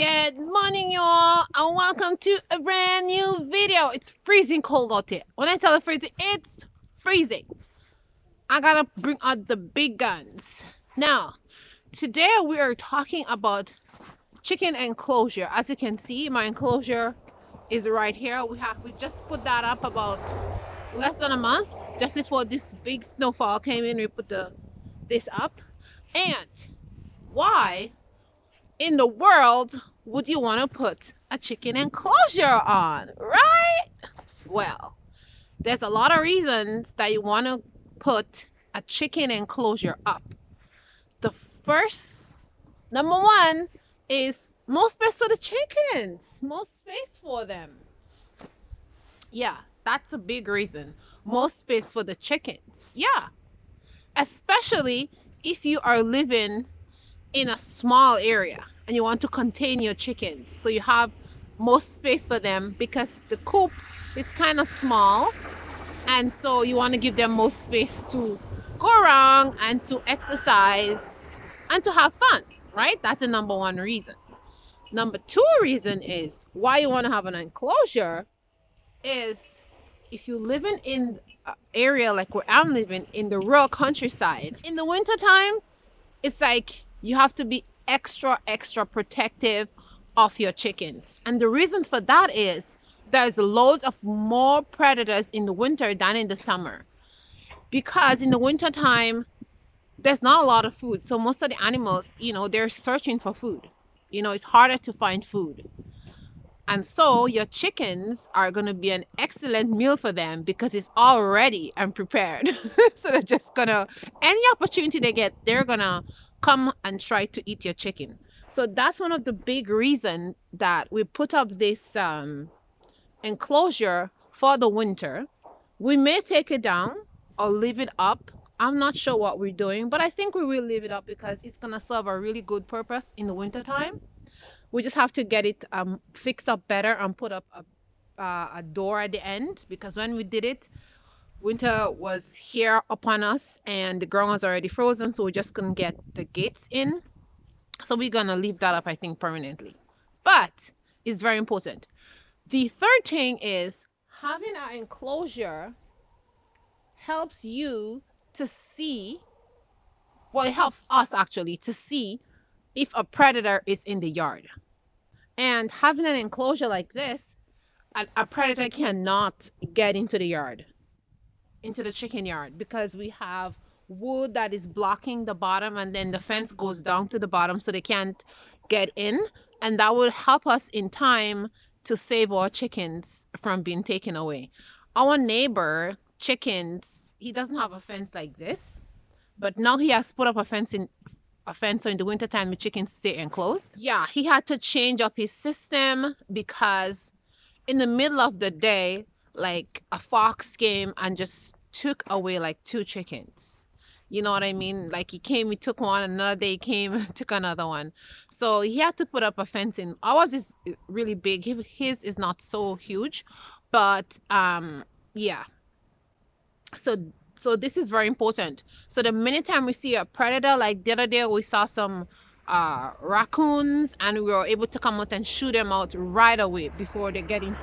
Good morning, y'all, and welcome to a brand new video. It's freezing cold out here. When I tell you freezing, it's freezing. I gotta bring out the big guns. Now, today we are talking about chicken enclosure. As you can see, my enclosure is right here. We just put that up about less than a month, just before this big snowfall came in. We put this up. And why in the world would you want to put a chicken enclosure on, right? Well, there's a lot of reasons that you want to put a chicken enclosure up. The first, number one, is more space for the chickens, more space for them. Yeah, that's a big reason. More space for the chickens. Yeah, especially if you are living in a small area and you want to contain your chickens so you have more space for them because the coop is kind of small, and so you want to give them more space to go around and to exercise and to have fun, right? That's the number one reason. Number two reason is why you want to have an enclosure is if you're living in an area like where I'm living in the rural countryside in the wintertime, it's like you have to be extra protective of your chickens. And the reason for that is there's loads of more predators in the winter than in the summer. Because in the winter time, there's not a lot of food. So most of the animals, they're searching for food. It's harder to find food. And so your chickens are going to be an excellent meal for them because it's all ready and prepared. So they're just going to, any opportunity they get, they're going to come and try to eat your chicken. So that's one of the big reasons that we put up this enclosure for the winter. We may take it down or leave it up. I'm not sure what we're doing, but I think we will leave it up because it's going to serve a really good purpose in the winter time. We just have to get it fixed up better and put up a door at the end because when we did it, winter was here upon us and the ground was already frozen, so we just couldn't get the gates in. So we're gonna leave that up, I think, permanently. But it's very important. The third thing is having an enclosure helps you to see, well, it helps us actually to see if a predator is in the yard. And having an enclosure like this, a predator cannot get into the yard, into the chicken yard, because we have wood that is blocking the bottom and then the fence goes down to the bottom so they can't get in. And that will help us in time to save our chickens from being taken away. Our neighbor chickens, he doesn't have a fence like this, but now he has put up a fence so in the wintertime the chickens stay enclosed. Yeah, he had to change up his system because in the middle of the day, like a fox came and just took away like two chickens. You know what I mean? Like he came, he took one, another day he came, took another one. So he had to put up a fence in. Ours is really big. His is not so huge, but yeah. So so this is very important. So the minute time we see a predator, like the other day we saw some raccoons and we were able to come out and shoot them out right away before they get in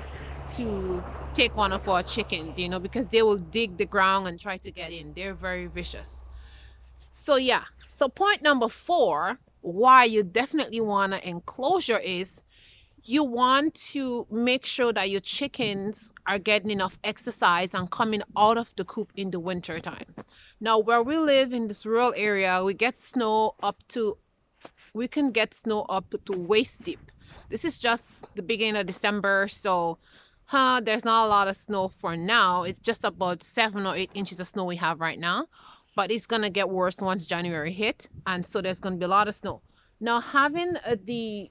to take one of our chickens, because they will dig the ground and try to get in. They're very vicious. So yeah, so point number four, why you definitely want an enclosure is you want to make sure that your chickens are getting enough exercise and coming out of the coop in the winter time. Now, where we live in this rural area, we can get snow up to waist deep. This is just the beginning of December, so there's not a lot of snow for now. It's just about 7 or 8 inches of snow we have right now, but it's gonna get worse once January hit, and so there's gonna be a lot of snow. Now, having the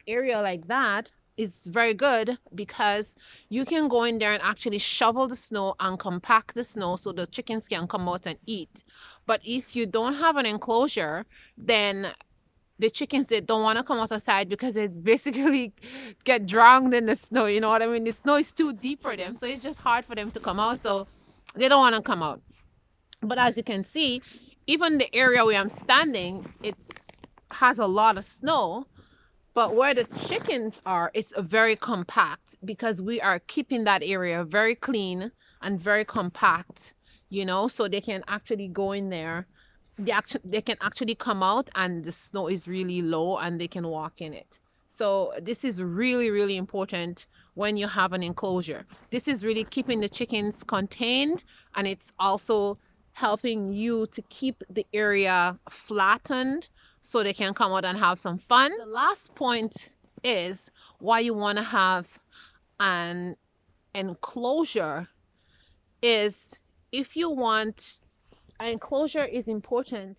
area like that is very good because you can go in there and actually shovel the snow and compact the snow so the chickens can come out and eat. But if you don't have an enclosure, then the chickens, they don't want to come outside because they basically get drowned in the snow. You know what I mean? The snow is too deep for them, so it's just hard for them to come out. So they don't want to come out. But as you can see, even the area where I'm standing, it has a lot of snow. But where the chickens are, it's very compact because we are keeping that area very clean and very compact, so they can actually go in there. They can actually come out and the snow is really low and they can walk in it. So this is really, really important when you have an enclosure. This is really keeping the chickens contained, and it's also helping you to keep the area flattened so they can come out and have some fun. The last point is why you want to have an enclosure is if you want an enclosure is important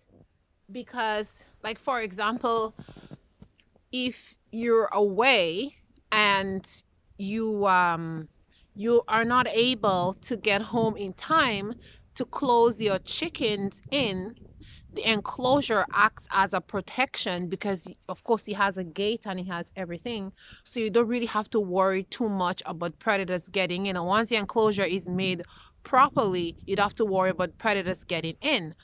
because, like, for example, if you're away and you are not able to get home in time to close your chickens in, the enclosure acts as a protection because of course he has a gate and he has everything, so you don't really have to worry too much about predators getting in. And once the enclosure is made properly, you'd have to worry about predators getting in.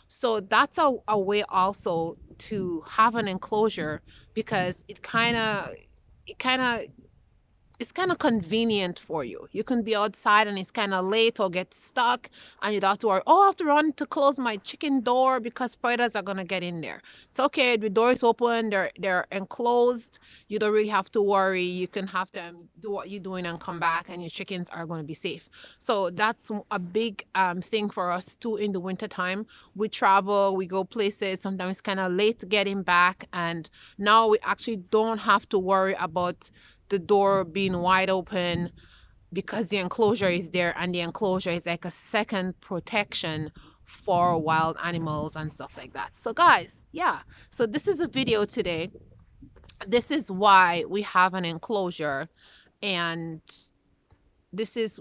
So that's a way also to have an enclosure because it kind of it's kind of convenient for you. You can be outside and it's kind of late or get stuck, and you don't have to worry, oh, I have to run to close my chicken door because predators are gonna get in there. It's okay. The door is open. They're enclosed. You don't really have to worry. You can have them do what you're doing and come back, and your chickens are going to be safe. So that's a big thing for us too in the wintertime. We travel, we go places. Sometimes it's kind of late getting back, and now we actually don't have to worry about the door being wide open because the enclosure is there, and the enclosure is like a second protection for wild animals and stuff like that. So guys, yeah, so this is a video today. This is why we have an enclosure, and this is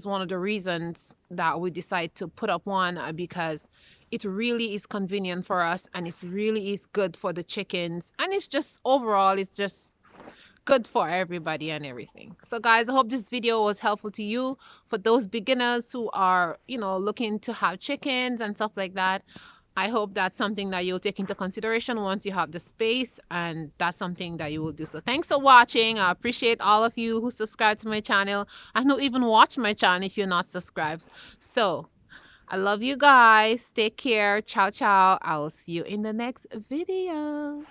one of the reasons that we decide to put up one, because it really is convenient for us, and it's really is good for the chickens, and it's just overall it's just good for everybody and everything. So guys, I hope this video was helpful to you for those beginners who are, looking to have chickens and stuff like that. I hope that's something that you'll take into consideration once you have the space, and that's something that you will do. So thanks for watching. I appreciate all of you who subscribe to my channel and who even watch my channel if you're not subscribed. So I love you guys. Take care. Ciao, ciao. I will see you in the next video.